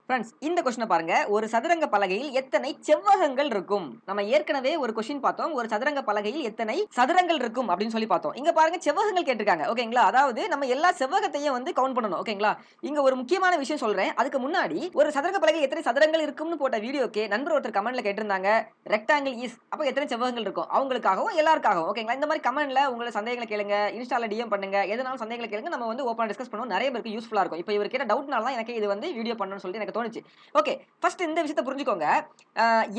Friends இந்த கொஸ்டினை பாருங்க. ஒரு சதுரங்க பலகையில் எத்தனை செவ்வகங்கள் இருக்கும்? நம்ம ஏற்கனவே ஒரு கொஸ்டின் பார்த்தோம். ஒரு சதுரங்க பலகையில் எத்தனை சதுரங்கள் இருக்கும் அப்படின்னு சொல்லி பார்த்தோம். இங்க பாருங்க செவ்வகங்கள் கேட்டிருக்காங்க. ஓகேங்களா? அதாவது நம்ம எல்லா செவ்வகத்தையும் வந்து கவுண்ட் பண்ணணும். ஓகேங்களா? இங்க ஒரு முக்கியமான விஷயம் சொல்றேன். அதுக்கு முன்னாடி ஒரு சதுரங்க பலகையில் எத்தனை சதுரங்கள் இருக்கும்னு போட்ட வீடியோக்கு நண்பர் ஒருத்தர் கமெண்ட்ல கேட்டிருந்தாங்க. ரெக்டாங்கிள் இஸ் அப்ப எத்தனை செவ்வகங்கள் இருக்கும்? அவங்களுக்காகவும் எல்லாருக்காகவும். ஓகேங்களா? இந்த மாதிரி கமெண்ட்ல உங்களோட சந்தேகங்களை கேளுங்க. இன்ஸ்டால டிஎம் பண்ணுங்க. எதனாலும் சந்தேகங்களை கேளுங்க. நம்ம வந்து ஓப்பனா டிஸ்கஸ் பண்ணுவோம். நிறைய பேருக்கு யூஸ்ஃபுல்லா இருக்கும். இப்போ இவர் கேட்ட டவுட்னால தான் எனக்கு இது வந்து வீடியோ பண்ணணும்னு சொல்லிட்டு எனக்கு தோணுச்சு. ஓகே, ஃபர்ஸ்ட் இந்த விஷயத்தை புரிஞ்சுக்கோங்க.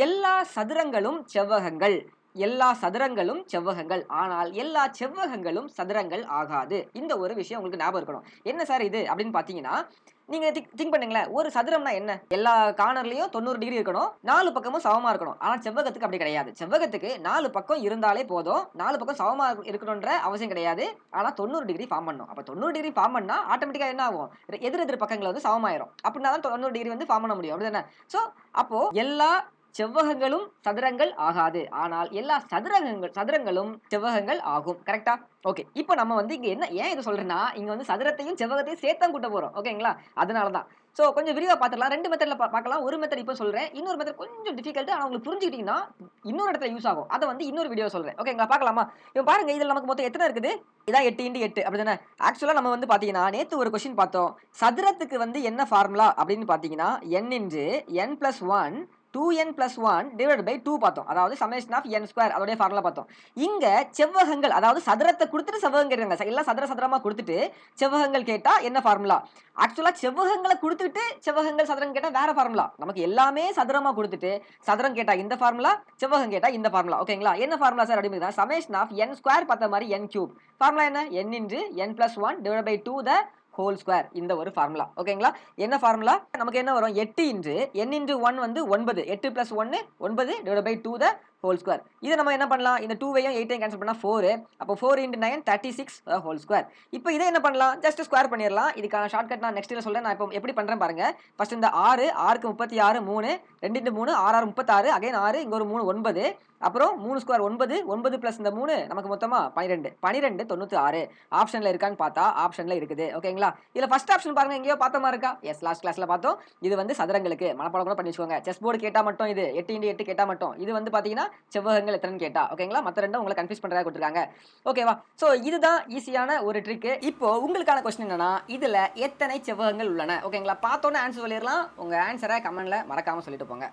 எல்லா சதுரங்களும் செவ்வகங்கள். எல்லா சதுரங்களும் செவ்வகங்கள். ஆனால் எல்லா செவ்வகங்களும் சதுரங்கள் ஆகாது. இந்த ஒரு விஷயம் உங்களுக்கு ஞாபகம் இருக்கணும். என்ன சார் இது அப்படின்னு பார்த்தீங்கன்னா, நீங்க திங்க் பண்ணுங்களேன். ஒரு சதுரம்னா என்ன? எல்லா கார்னர்லயும் 90 டிகிரி இருக்கணும். 4 பக்கமும் சமமா இருக்கணும். ஆனா செவ்வகத்துக்கு அப்படி கிடையாது. செவ்வகத்துக்கு 4 பக்கம் இருந்தாலே போதும். 4 பக்கம் சமமா இருக்கணும்ன்ற அவசியம் கிடையாது. ஆனா 90 டிகிரி ஃபார்ம் பண்ணணும். அப்ப 90 டிகிரி ஃபார்ம் பண்ணா ஆட்டோமேட்டிக்கா என்ன ஆகும்? எதிர் எதிர் பக்கங்கள் வந்து சமமாயிரும். அப்படின்னா தான் 90 டிகிரி வந்து ஃபார்ம் பண்ண முடியும். அப்படிதானே? சோ அப்போ எல்லா செவ்வகங்களும் சதுரங்கள் ஆகாது. ஆனால் எல்லா சதுரங்களும் செவ்வகங்கள் ஆகும். கரெக்ட்டா? ஓகே. இப்போ நம்ம வந்து இங்க என்ன ஏன் இத சொல்றேன்னா, இங்க வந்து சதுரத்தையும் செவ்வகத்தையும் சேர்த்து தான் கூட்ட போறோம். ஓகேங்களா? அதனால தான். சோ கொஞ்சம் விரிவா பார்த்துடலாம். 2 மெத்தட்ல பார்க்கலாம். ஒரு மெத்தட் இப்போ சொல்றேன். இன்னொரு மெத்தட் கொஞ்சம் டிஃபிகல்ட். ஆனா உங்களுக்கு புரிஞ்சுக்கிட்டீங்கன்னா, இன்னொரு இடத்துல யூஸ் ஆகும். அத வந்து இன்னொரு வீடியோல சொல்றேன். ஓகேங்களா? பார்க்கலாமா? இப்போ பாருங்க இதுல நமக்கு மொத்தம் எத்தன இருக்குது? இதான் 8 × 8 அப்படிதானே? ஆக்சுவலா நம்ம வந்து பார்த்தீங்கன்னா, நேத்து ஒரு கொஸ்டின் பார்த்தோம். சதுரத்துக்கு வந்து என்ன ஃபார்முலா அப்படின்னு பார்த்தீங்கன்னா, n × n+1 2n+1/2 பார்த்தோம். அதாவது சம்மேஷன் ஆஃப் n ஸ்கொயர் அதோட ஃபார்முலா பார்த்தோம். இங்க செவ்வகங்கள் அதாவது சதுரத்த குடுத்துட்டு செவ்வகம் கேட்றாங்க. எல்லாம் சதுரமா குடுத்துட்டு செவ்வகங்கள் கேட்டா என்ன ஃபார்முலா? ஆக்சுவலா செவ்வகங்கள குடுத்துட்டு செவ்வகங்கள் சதுரம் கேட்டா வேற ஃபார்முலா. நமக்கு எல்லாமே சதுரமா குடுத்துட்டு சதுரம் கேட்டா இந்த ஃபார்முலா, செவ்வகம் கேட்டா இந்த ஃபார்முலா. ஓகேங்களா? என்ன ஃபார்முலா சார் அப்படினா சம்மேஷன் ஆஃப் n ஸ்கொயர் பார்த்த மாதிரி n3. ஃபார்முலா என்ன? n × n+1/2 the whole square இந்த ஒரு ஃபார்முலா. ஓகேங்களா? என்ன ஃபார்முலா? நமக்கு என்ன வரும்? 8 n × n × 1 வந்து 9. 8 + 1 9/2 த ஹோல் ஸ்கொயர். இத நம்ம என்ன பண்ணலாம்? இந்த 2வையும் 8ஐயும் கேன்சல் பண்ணா 4. அப்போ 4 × 9 36 ஹோல் ஸ்கொயர். இப்போ இத என்ன பண்ணலாம்? ஜஸ்ட் ஸ்கொயர் பண்ணிரலாம். இதுக்கான ஷார்ட்கட் நான் நெக்ஸ்ட்ல சொல்றேன். நான் இப்போ எப்படி பண்றேன் பாருங்க. ஃபர்ஸ்ட் இந்த 6 6க்கு 36 3 2 × 3 6 6 36 அகைன் 6 இங்க ஒரு 3 9 அப்புறம் 3 ஸ்கொயர் 9 9 பிளஸ் இந்த 3 நமக்கு மொத்தமா 12 12 96 ஆப்ஷன்ல இருக்கான்னு பார்த்தா ஆப்ஷன்ல இருக்குது. ஓகேங்களா? இதுல ஃபர்ஸ்ட் ஆப்ஷன் பாருங்க எங்கேயோ பார்த்த மாதிரி இருக்கா? எஸ் லாஸ்ட் கிளாஸ்ல பார்த்தோம். இது வந்து சதுரங்களுக்கு மனப்பாடம் கூட பண்ணி வச்சுக்கோங்க. செஸ் போர்டு கேட்டா மட்டும் இது 8 × 8 கேட்டா மட்டும் இது வந்து பாத்தீங்கன்னா செவ்வகங்கள் எத்தனைன்னு கேட்டா. ஓகேங்களா? மத்த ரெண்டும் உங்களை கன்ஃபியூஸ் பண்றதா கொடுத்திருக்காங்க. ஓகேவா? சோ இதுதான் ஈஸியான ஒரு ட்ரிக். இப்போ உங்களுக்கான क्वेश्चन என்னன்னா இதுல எத்தனை செவ்வகங்கள் உள்ளன? ஓகேங்களா? பார்த்தோன்னே ஆன்சர் சொல்லிரலாம். உங்க ஆன்சரை கமெண்ட்ல மறக்காம சொல்லிட்டு போங்க.